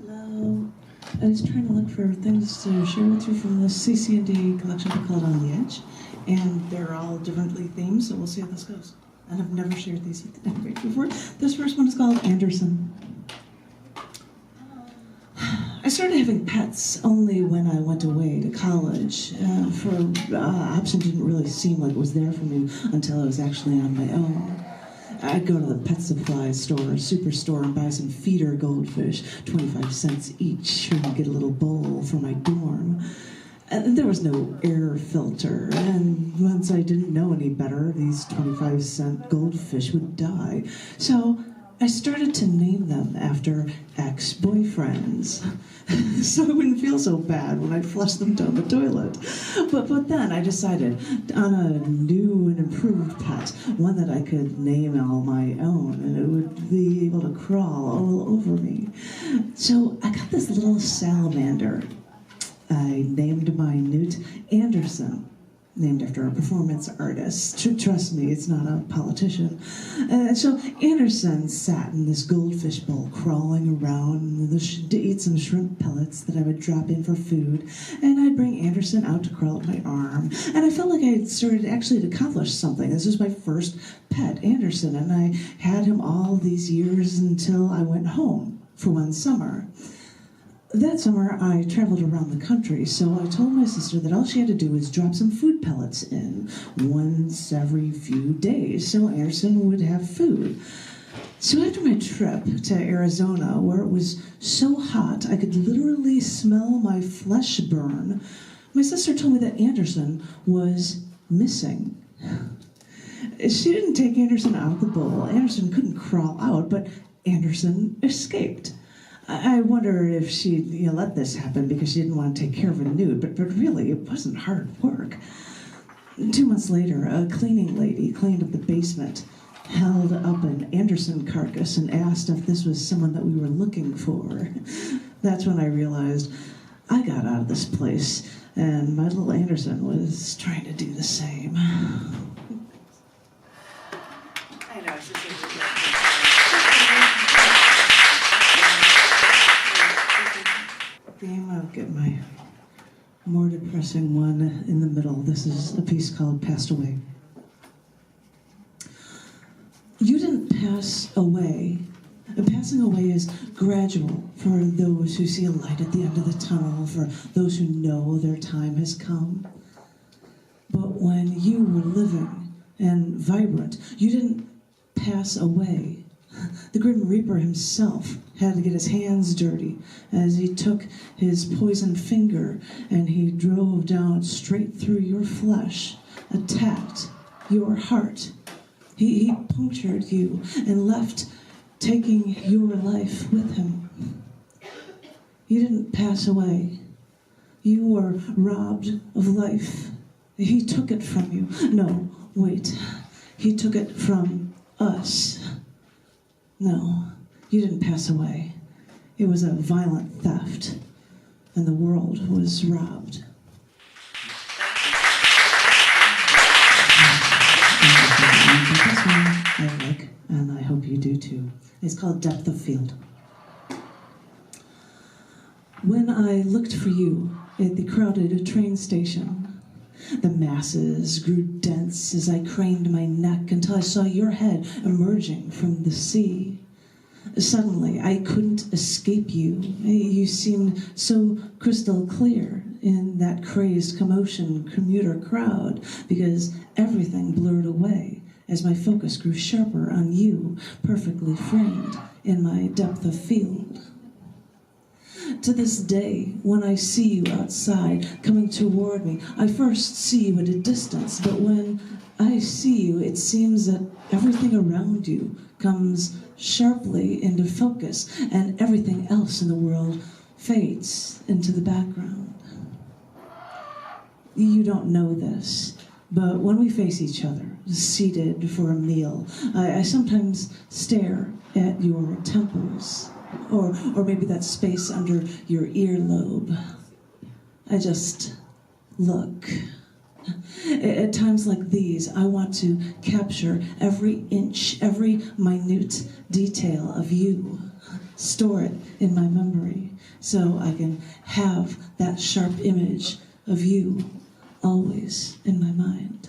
Hello. I was trying to look for things to share with you from the cc&d collection called On the Edge, and they're all differently themed, so we'll see how this goes. And I've never shared these with anybody before. This first one is called Anderson. I started having pets only when I went away to college. Option didn't really seem like it was there for me until I was actually on my own. I'd go to the pet supply store or superstore and buy some feeder goldfish, 25 cents each, and get a little bowl for my dorm. And there was no air filter, and once I didn't know any better, these 25-cent goldfish would die. So I started to name them after ex-boyfriends, so I wouldn't feel so bad when I'd flush them down the toilet. But then I decided on a new and improved pet, one that I could name all my own, and it would be able to crawl all over me. So I got this little salamander. I named my newt Anderson, named after a performance artist. Trust me, it's not a politician. So Anderson sat in this goldfish bowl, crawling around to eat some shrimp pellets that I would drop in for food, and I'd bring Anderson out to crawl up my arm. And I felt like I had started actually to accomplish something. This was my first pet, Anderson, and I had him all these years until I went home for one summer. That summer, I traveled around the country, so I told my sister that all she had to do was drop some food pellets in once every few days, so Anderson would have food. So after my trip to Arizona, where it was so hot I could literally smell my flesh burn, my sister told me that Anderson was missing. She didn't take Anderson out of the bowl. Anderson couldn't crawl out, but Anderson escaped. I wonder if she let this happen because she didn't want to take care of a nude, but really, it wasn't hard work. 2 months later, a cleaning lady cleaned up the basement, held up an Anderson carcass, and asked if this was someone that we were looking for. That's when I realized I got out of this place, and my little Anderson was trying to do the same. I know, it's just I'll get my more depressing one in the middle. This is a piece called Passed Away. You didn't pass away. Passing away is gradual for those who see a light at the end of the tunnel, for those who know their time has come. But when you were living and vibrant, you didn't pass away. The Grim Reaper himself had to get his hands dirty as he took his poisoned finger and he drove down straight through your flesh, attacked your heart. He punctured you and left, taking your life with him. You didn't pass away. You were robbed of life. He took it from you. No, wait. He took it from us. No, you didn't pass away. It was a violent theft, and the world was robbed. This one I like, and I hope you do too. It's called Depth of Field. When I looked for you at the crowded train station, the masses grew dense as I craned my neck until I saw your head emerging from the sea. Suddenly, I couldn't escape you. You seemed so crystal clear in that crazed commotion commuter crowd because everything blurred away as my focus grew sharper on you, perfectly framed in my depth of field. To this day, when I see you outside coming toward me, I first see you at a distance, but when I see you, it seems that everything around you comes sharply into focus, and everything else in the world fades into the background. You don't know this, but when we face each other, seated for a meal, I sometimes stare at your temples, or maybe that space under your earlobe. I just look. At times like these, I want to capture every inch, every minute detail of you, store it in my memory, so I can have that sharp image of you always in my mind.